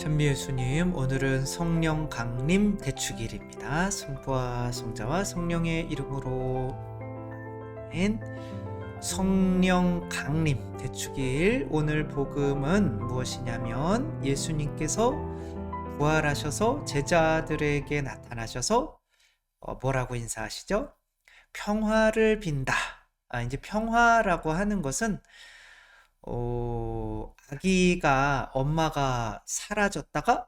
찬미 예수님, 오늘은 성령 강림 대축일입니다. 성부와 성자와 성령의 이름으로 인 성령 강림 대축일. 오늘 복음은 무엇이냐면 예수님께서 부활하셔서 제자들에게 나타나셔서 뭐라고 인사하시죠? 평화를 빈다. 이제 평화라고 하는 것은 아기가 엄마가 사라졌다가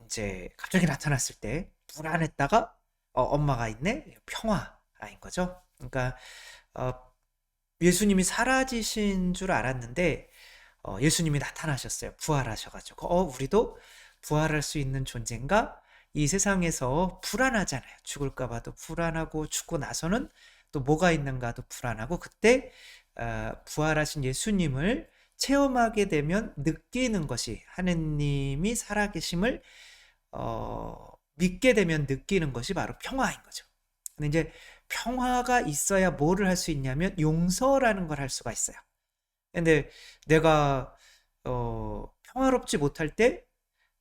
이제 갑자기 나타났을 때 불안했다가 엄마가 있네. 평화인 거죠. 그러니까 어, 예수님이 사라지신 줄 알았는데 예수님이 나타나셨어요. 부활하셔가지고 우리도 부활할 수 있는 존재인가? 이 세상에서 불안하잖아요. 죽을까 봐도 불안하고 죽고 나서는 또 뭐가 있는가도 불안하고 그때 부활하신 예수님을 체험하게 되면 느끼는 것이 하느님이 살아계심을 믿게 되면 느끼는 것이 바로 평화인 거죠. 근데 이제 평화가 있어야 뭐를 할 수 있냐면 용서라는 걸 할 수가 있어요. 근데 내가 평화롭지 못할 때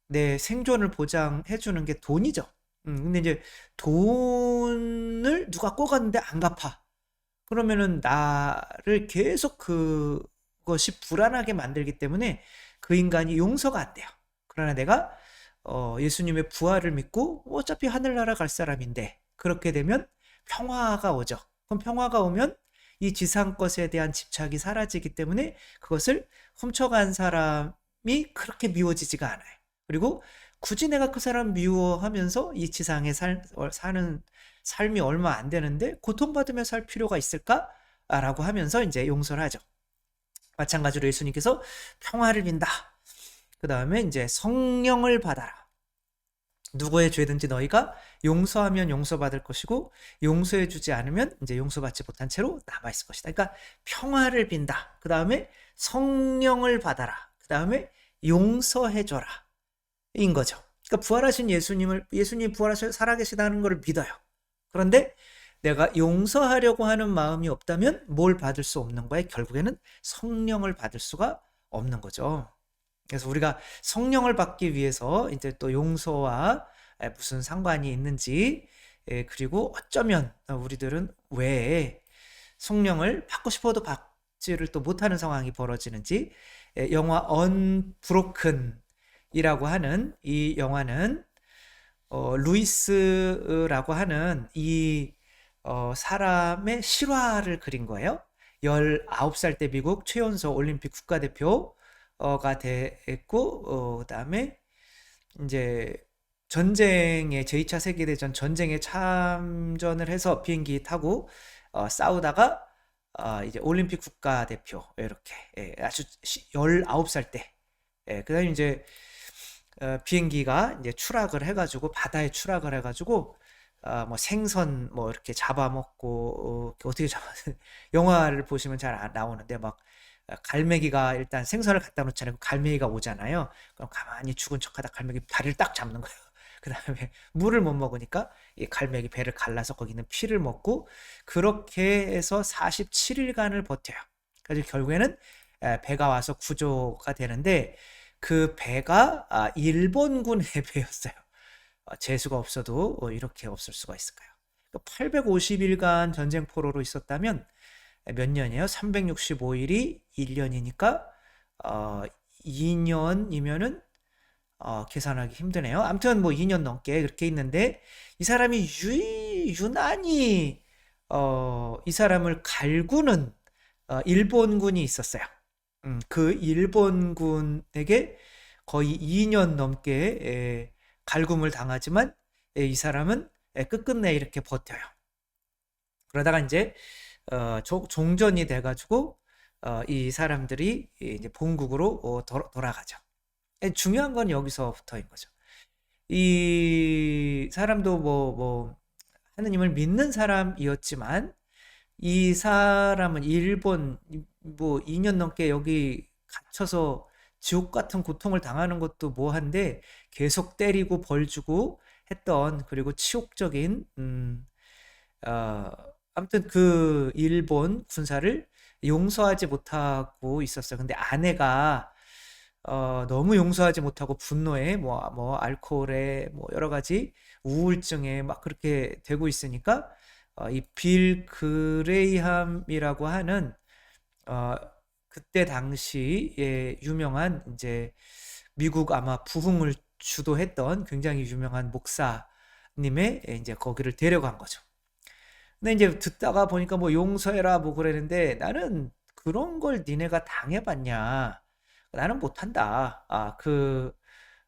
내 생존을 보장해 주는 게 돈이죠. 근데 이제 돈을 누가 꿔갔는데 안 갚아. 그러면은 나를 계속 그것이 불안하게 만들기 때문에 그 인간이 용서가 안 돼요. 그러나 내가 예수님의 부활을 믿고 어차피 하늘나라 갈 사람인데 그렇게 되면 평화가 오죠. 그럼 평화가 오면 이 지상 것에 대한 집착이 사라지기 때문에 그것을 훔쳐간 사람이 그렇게 미워지지가 않아요. 그리고 굳이 내가 그 사람 미워하면서 이 지상에 사는 삶이 얼마 안 되는데 고통받으며 살 필요가 있을까? 라고 하면서 이제 용서를 하죠. 마찬가지로 예수님께서 평화를 빈다. 그 다음에 이제 성령을 받아라. 누구의 죄든지 너희가 용서하면 용서받을 것이고 용서해주지 않으면 이제 용서받지 못한 채로 남아있을 것이다. 그러니까 평화를 빈다. 그 다음에 성령을 받아라. 그 다음에 용서해줘라. 인 거죠. 그러니까 부활하신 예수님이 부활하셔 살아계시다는 걸 믿어요. 그런데 내가 용서하려고 하는 마음이 없다면 뭘 받을 수 없는 거예요? 결국에는 성령을 받을 수가 없는 거죠. 그래서 우리가 성령을 받기 위해서 이제 또 용서와 무슨 상관이 있는지, 그리고 어쩌면 우리들은 왜 성령을 받고 싶어도 받지를 또 못하는 상황이 벌어지는지, 영화 언브로큰이라고 하는 이 영화는 루이스라고 하는 이 사람의 실화를 그린 거예요. 19살 때 미국 최연소 올림픽 국가대표가 됐고, 그다음에 이제 전쟁에 제2차 세계대전 전쟁에 참전을 해서 비행기 타고 싸우다가 이제 올림픽 국가대표 이렇게 아주 19살 때 그다음에 이제 비행기가 이제 추락을 해가지고 바다에 추락을 해가지고 뭐 생선 뭐 이렇게 잡아먹고 어떻게 잡아 영화를 보시면 잘 나오는데 막 갈매기가 일단 생선을 갖다 놓잖아요. 갈매기가 오잖아요. 그럼 가만히 죽은 척하다 갈매기 다리를 딱 잡는 거예요. 그 다음에 물을 못 먹으니까 이 갈매기 배를 갈라서 거기 있는 피를 먹고 그렇게 해서 47일간을 버텨요. 그래서 결국에는 배가 와서 구조가 되는데 그 배가 일본군의 배였어요. 재수가 없어도 이렇게 없을 수가 있을까요? 850일간 전쟁 포로로 있었다면 몇 년이에요? 365일이 1년이니까 2년이면은 계산하기 힘드네요. 아무튼 뭐 2년 넘게 그렇게 있는데 이 사람이 유난히 이 사람을 갈구는 일본군이 있었어요. 그 일본군에게 거의 2년 넘게 갈굼을 당하지만 이 사람은 끝끝내 이렇게 버텨요. 그러다가 이제 종전이 돼가지고 이 사람들이 이제 본국으로 돌아가죠. 중요한 건 여기서부터인 거죠. 이 사람도 뭐 하느님을 믿는 사람이었지만 이 사람은 일본 뭐 2년 넘게 여기 갇혀서 지옥 같은 고통을 당하는 것도 뭐한데 계속 때리고 벌 주고 했던 그리고 치욕적인 어, 아무튼 그 일본 군사를 용서하지 못하고 있었어요. 근데 아내가 너무 용서하지 못하고 분노에 뭐 알코올에 뭐 여러 가지 우울증에 막 그렇게 되고 있으니까 이 빌 그레이함이라고 하는 어, 그때 당시에 유명한 이제 미국 아마 부흥을 주도했던 굉장히 유명한 목사님의 이제 거기를 데려간 거죠. 근데 이제 듣다가 보니까 뭐 용서해라 뭐 그랬는데 나는 그런 걸 니네가 당해봤냐? 나는 못한다.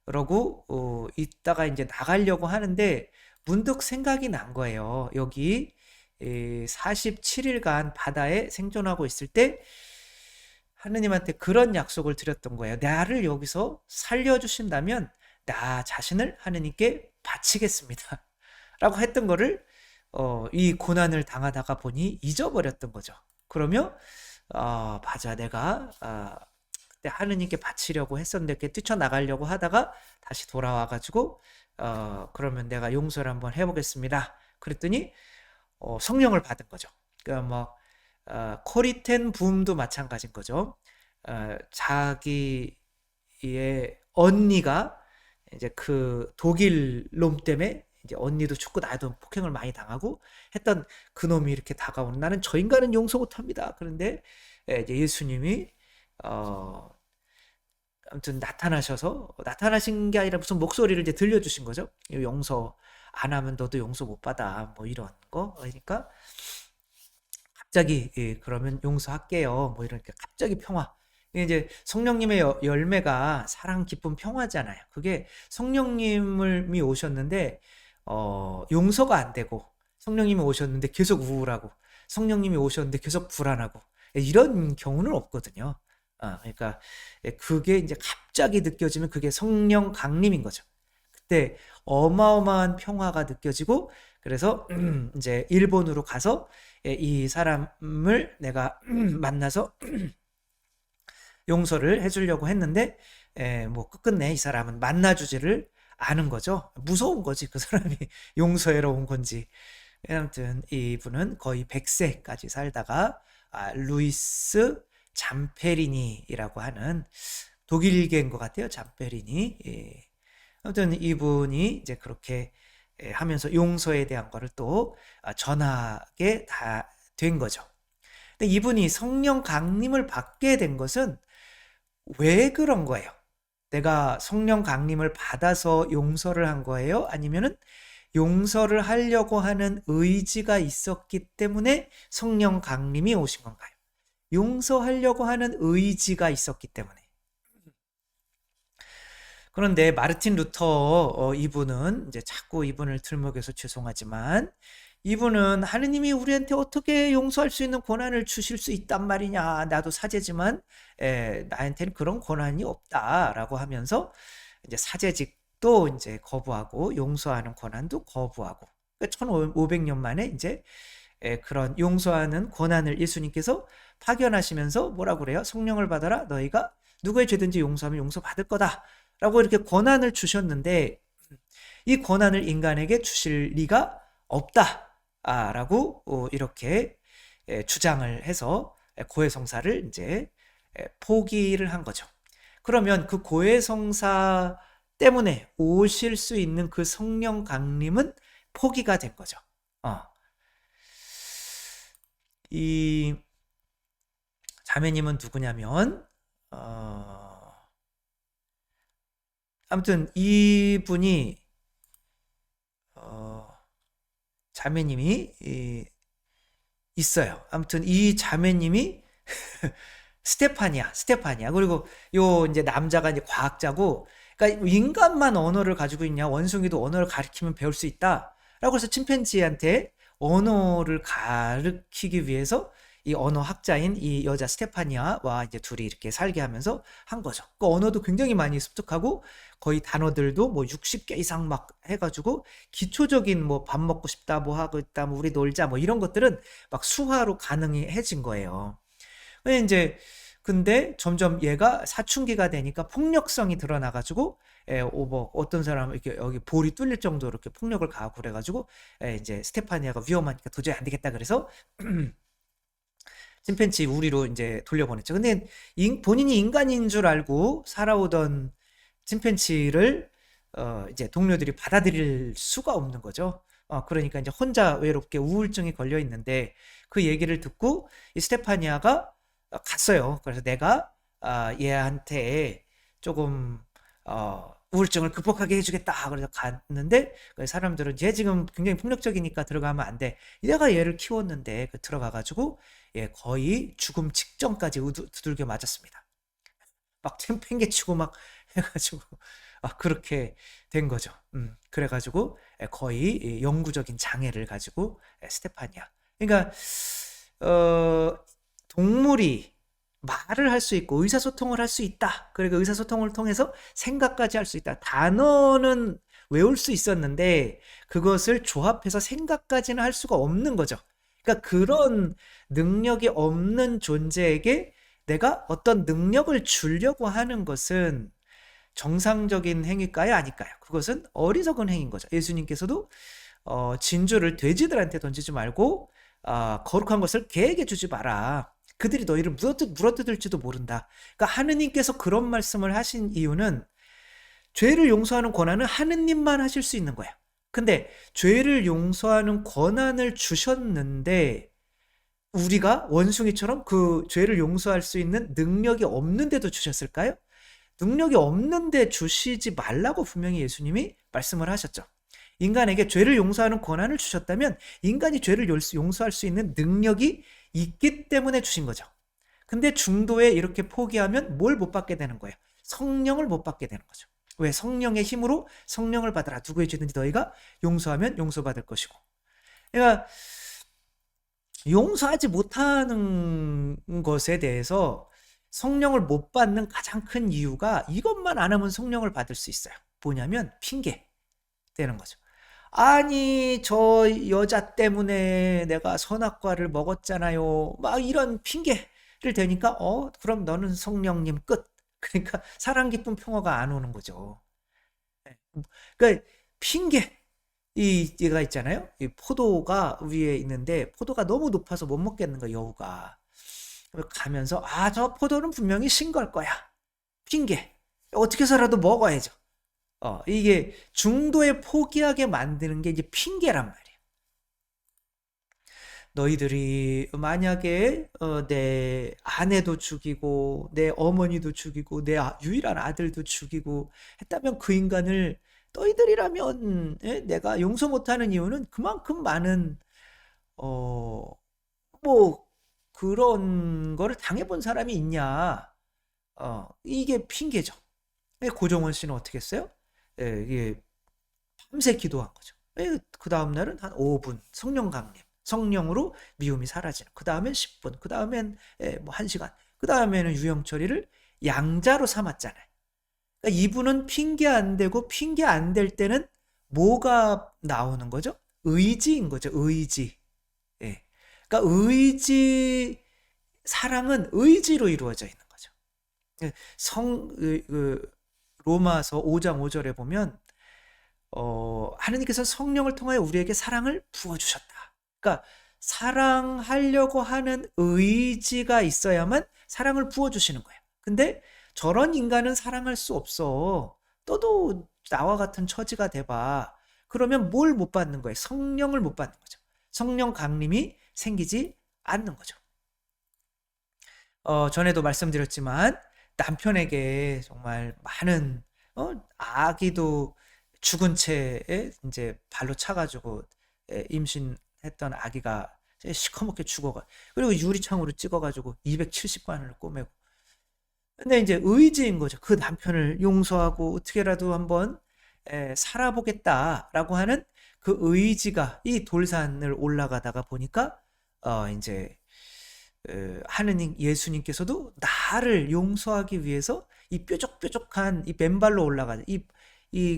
그러고 있다가 이제 나가려고 하는데 문득 생각이 난 거예요. 여기 47일간 바다에 생존하고 있을 때 하느님한테 그런 약속을 드렸던 거예요. 나를 여기서 살려주신다면 나 자신을 하느님께 바치겠습니다. 라고 했던 거를 이 고난을 당하다가 보니 잊어버렸던 거죠. 그러면 맞아, 내가 그때 하느님께 바치려고 했었는데 이렇게 뛰쳐나가려고 하다가 다시 돌아와가지고 그러면 내가 용서를 한번 해보겠습니다. 그랬더니 성령을 받은 거죠. 그러니까 뭐 코리텐 붐도 마찬가지인 거죠. 자기의 언니가 이제 그 독일 놈 때문에 이제 언니도 죽고 나도 폭행을 많이 당하고 했던 그 놈이 이렇게 다가오는 나는 저 인간은 용서 못합니다. 그런데 이제 예수님이 아무튼 나타나신 게 아니라 무슨 목소리를 이제 들려주신 거죠. 용서 안 하면 너도 용서 못 받아. 뭐 이런 거. 그러니까 갑자기 그러면 용서할게요. 뭐 이러니까 갑자기 평화. 이게 이제 성령님의 열매가 사랑, 기쁨, 평화잖아요. 그게 성령님이 오셨는데 용서가 안 되고 성령님이 오셨는데 계속 우울하고 성령님이 오셨는데 계속 불안하고 이런 경우는 없거든요. 그러니까 그게 이제 갑자기 느껴지면 그게 성령 강림인 거죠. 그때 어마어마한 평화가 느껴지고 그래서 이제 일본으로 가서 이 사람을 내가 만나서 용서를 해주려고 했는데 뭐 끝끝내 이 사람은 만나주지를 않은 거죠. 무서운 거지 그 사람이 용서해러 온 건지. 아무튼 이분은 거의 100세까지 살다가 루이스 잠페리니라고 하는 독일계인 것 같아요. 잠페리니. 아무튼 이분이 이제 그렇게 하면서 용서에 대한 거를 또 전하게 다 된 거죠. 근데 이분이 성령 강림을 받게 된 것은 왜 그런 거예요? 내가 성령 강림을 받아서 용서를 한 거예요? 아니면은 용서를 하려고 하는 의지가 있었기 때문에 성령 강림이 오신 건가요? 용서하려고 하는 의지가 있었기 때문에. 그런데 마르틴 루터 이분은 이제 자꾸 이분을 들먹여서 죄송하지만 이분은 하느님이 우리한테 어떻게 용서할 수 있는 권한을 주실 수 있단 말이냐. 나도 사제지만 나한테는 그런 권한이 없다라고 하면서 이제 사제직도 이제 거부하고 용서하는 권한도 거부하고 1500년 만에 이제 그런 용서하는 권한을 예수님께서 파견하시면서 뭐라고 그래요? 성령을 받아라. 너희가 누구의 죄든지 용서하면 용서받을 거다. 라고 이렇게 권한을 주셨는데 이 권한을 인간에게 주실 리가 없다. 라고 이렇게 주장을 해서 고해성사를 이제 포기를 한 거죠. 그러면 그 고해성사 때문에 오실 수 있는 그 성령 강림은 포기가 된 거죠. 이 자매님은 누구냐면 아무튼 이분이 자매님이 있어요. 아무튼 이 자매님이 스테파니아. 그리고 요 이제 남자가 이제 과학자고, 그러니까 인간만 언어를 가지고 있냐? 원숭이도 언어를 가르치면 배울 수 있다. 라고 해서 침팬지한테 언어를 가르치기 위해서 이 언어 학자인 이 여자 스테파니아와 이제 둘이 이렇게 살게 하면서 한 거죠. 그 언어도 굉장히 많이 습득하고 거의 단어들도 뭐 60개 이상 막 해가지고 기초적인 뭐 밥 먹고 싶다, 뭐 하고 있다, 뭐 우리 놀자, 뭐 이런 것들은 막 수화로 가능해진 거예요. 근데 점점 얘가 사춘기가 되니까 폭력성이 드러나가지고 뭐 어떤 사람은 이렇게 여기 볼이 뚫릴 정도로 이렇게 폭력을 가하고 그래가지고 이제 스테파니아가 위험하니까 도저히 안 되겠다 그래서 침팬지 우리로 이제 돌려보냈죠. 근데 본인이 인간인 줄 알고 살아오던 침팬지를 이제 동료들이 받아들일 수가 없는 거죠. 그러니까 이제 혼자 외롭게 우울증이 걸려 있는데 그 얘기를 듣고 이 스테파니아가 갔어요. 그래서 내가 얘한테 조금 우울증을 극복하게 해주겠다. 그래서 갔는데 사람들은 얘 지금 굉장히 폭력적이니까 들어가면 안 돼. 내가 얘를 키웠는데 들어가가지고 얘 거의 죽음 직전까지 두들겨 맞았습니다. 막 팽개치고 막 해가지고 그렇게 된 거죠. 그래가지고 거의 영구적인 장애를 가지고 스테파니아. 그러니까 동물이 말을 할 수 있고 의사소통을 할 수 있다. 그리고 의사소통을 통해서 생각까지 할 수 있다. 단어는 외울 수 있었는데 그것을 조합해서 생각까지는 할 수가 없는 거죠. 그러니까 그런 능력이 없는 존재에게 내가 어떤 능력을 주려고 하는 것은 정상적인 행위일까요? 아닐까요? 그것은 어리석은 행위인 거죠. 예수님께서도 진주를 돼지들한테 던지지 말고 거룩한 것을 개에게 주지 마라. 그들이 너희를 물어뜯을지도 모른다. 그러니까 하느님께서 그런 말씀을 하신 이유는 죄를 용서하는 권한은 하느님만 하실 수 있는 거예요. 근데 죄를 용서하는 권한을 주셨는데 우리가 원숭이처럼 그 죄를 용서할 수 있는 능력이 없는데도 주셨을까요? 능력이 없는데 주시지 말라고 분명히 예수님이 말씀을 하셨죠. 인간에게 죄를 용서하는 권한을 주셨다면 인간이 죄를 용서할 수 있는 능력이 있기 때문에 주신 거죠. 근데 중도에 이렇게 포기하면 뭘 못 받게 되는 거예요? 성령을 못 받게 되는 거죠. 왜? 성령의 힘으로 성령을 받으라. 누구의 죄든지 너희가 용서하면 용서받을 것이고. 그러니까 용서하지 못하는 것에 대해서 성령을 못 받는 가장 큰 이유가 이것만 안 하면 성령을 받을 수 있어요. 뭐냐면 핑계 되는 거죠. 아니 저 여자 때문에 내가 선악과를 먹었잖아요. 막 이런 핑계를 대니까 그럼 너는 성령님 끝. 그러니까 사랑 기쁨 평화가 안 오는 거죠. 그러니까 핑계 얘가 있잖아요. 이 포도가 위에 있는데 포도가 너무 높아서 못 먹겠는 거야, 여우가. 가면서 저 포도는 분명히 신 걸 거야. 핑계. 어떻게 해서라도 먹어야죠. 이게 중도에 포기하게 만드는 게 이제 핑계란 말이에요. 너희들이 만약에 내 아내도 죽이고 내 어머니도 죽이고 내 유일한 아들도 죽이고 했다면 그 인간을 너희들이라면 내가 용서 못하는 이유는 그만큼 많은 뭐 그런 거를 당해본 사람이 있냐. 이게 핑계죠. 고종원 씨는 어떻게 했어요? 이게 밤새 기도한 거죠. 그 다음날은 한 5분 성령 강림, 성령으로 미움이 사라지는. 그 다음엔 10분, 그 다음엔 뭐 1시간, 그 다음에는 유영철이를 양자로 삼았잖아요. 그러니까 이분은 핑계 안 되고 핑계 안 될 때는 뭐가 나오는 거죠? 의지인 거죠. 의지. 예. 그러니까 사랑은 의지로 이루어져 있는 거죠. 로마서 5장 5절에 보면 하느님께서 성령을 통하여 우리에게 사랑을 부어주셨다. 그러니까 사랑하려고 하는 의지가 있어야만 사랑을 부어주시는 거예요. 근데 저런 인간은 사랑할 수 없어. 너도 나와 같은 처지가 돼봐. 그러면 뭘 못 받는 거예요? 성령을 못 받는 거죠. 성령 강림이 생기지 않는 거죠. 전에도 말씀드렸지만 남편에게 정말 많은 아기도 죽은 채에 이제 발로 차가지고 임신했던 아기가 시커멓게 죽어가. 그리고 유리창으로 찍어가지고 270관을 꼬매고. 근데 이제 의지인 거죠. 그 남편을 용서하고 어떻게라도 한번 살아보겠다라고 하는 그 의지가 이 돌산을 올라가다가 보니까 이제 하느님 예수님께서도 나를 용서하기 위해서 이 뾰족뾰족한 이 맨발로 올라가는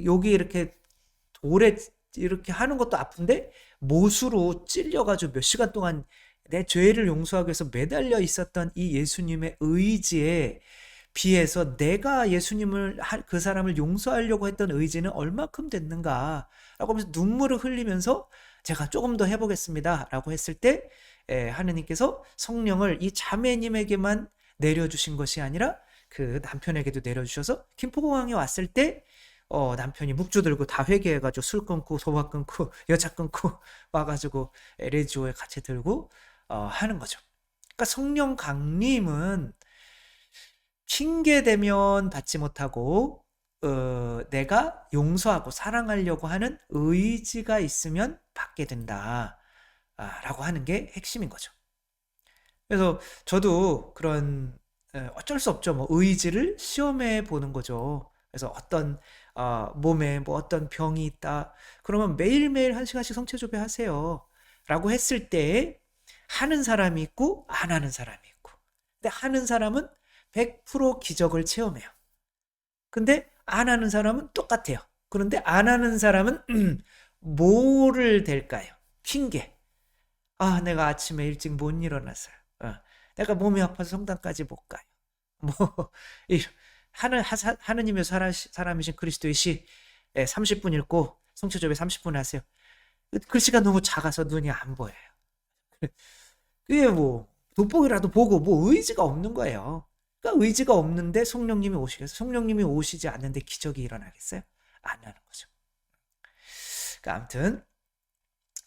여기 이렇게 돌에 이렇게 하는 것도 아픈데 못으로 찔려가지고 몇 시간 동안 내 죄를 용서하기 위해서 매달려 있었던 이 예수님의 의지에 비해서 내가 예수님을 그 사람을 용서하려고 했던 의지는 얼마큼 됐는가 라고 하면서 눈물을 흘리면서 제가 조금 더 해보겠습니다 라고 했을 때 하느님께서 성령을 이 자매님에게만 내려주신 것이 아니라 그 남편에게도 내려주셔서 김포공항에 왔을 때 남편이 묵주 들고 다 회개해가지고 술 끊고 도박 끊고 여자 끊고 와가지고 레지오에 같이 들고 하는 거죠. 그러니까 성령 강림은 핑계 대면 받지 못하고 내가 용서하고 사랑하려고 하는 의지가 있으면 받게 된다 라고 하는 게 핵심인 거죠. 그래서 저도 그런 어쩔 수 없죠. 뭐 의지를 시험해 보는 거죠. 그래서 어떤 몸에 뭐 어떤 병이 있다. 그러면 매일매일 1시간씩 성체조배 하세요. 라고 했을 때 하는 사람이 있고 안 하는 사람이 있고. 근데 하는 사람은 100% 기적을 체험해요. 근데 안 하는 사람은 똑같아요. 그런데 안 하는 사람은 뭐를 댈까요? 핑계. 내가 아침에 일찍 못 일어났어요. 내가 몸이 아파서 성당까지 못 가요. 뭐 하느님의 사람이신 그리스도의 시 30분 읽고 성체조배 30분 하세요. 글씨가 너무 작아서 눈이 안 보여요. 그게 뭐 돋보기라도 보고 뭐 의지가 없는 거예요. 그러니까 의지가 없는데 성령님이 오시겠어요? 성령님이 오시지 않는데 기적이 일어나겠어요? 안 하는 거죠. 그러니까 아무튼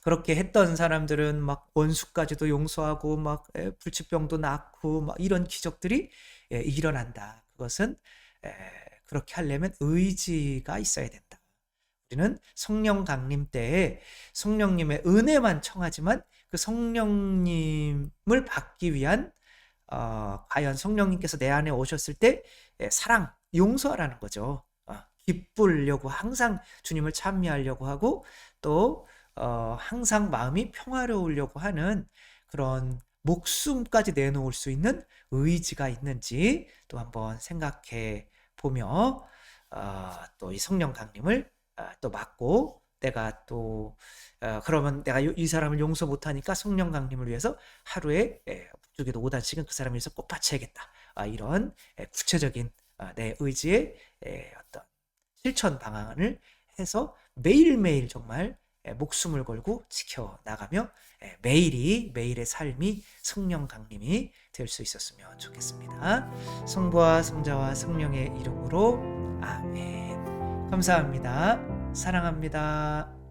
그렇게 했던 사람들은 막 원수까지도 용서하고 막 불치병도 낫고 막 이런 기적들이 일어난다. 그것은 그렇게 하려면 의지가 있어야 된다. 우리는 성령 강림 때에 성령님의 은혜만 청하지만 그 성령님을 받기 위한 과연 성령님께서 내 안에 오셨을 때 사랑, 용서하라는 거죠. 기쁘려고 항상 주님을 찬미하려고 하고 또 항상 마음이 평화로우려고 하는 그런 목숨까지 내놓을 수 있는 의지가 있는지 또 한번 생각해 보며 또 이 성령 강림을 또 받고 내가 또 그러면 내가 이 사람을 용서 못하니까 성령 강림을 위해서 하루에 북쪽에도 5단씩은 그 사람을 위해서 꼭 바쳐야겠다. 이런 구체적인 내 의지의 어떤 실천 방안을 해서 매일매일 정말 목숨을 걸고 지켜나가며 매일의 삶이 성령 강림이 될 수 있었으면 좋겠습니다. 성부와 성자와 성령의 이름으로 아멘. 감사합니다. 사랑합니다.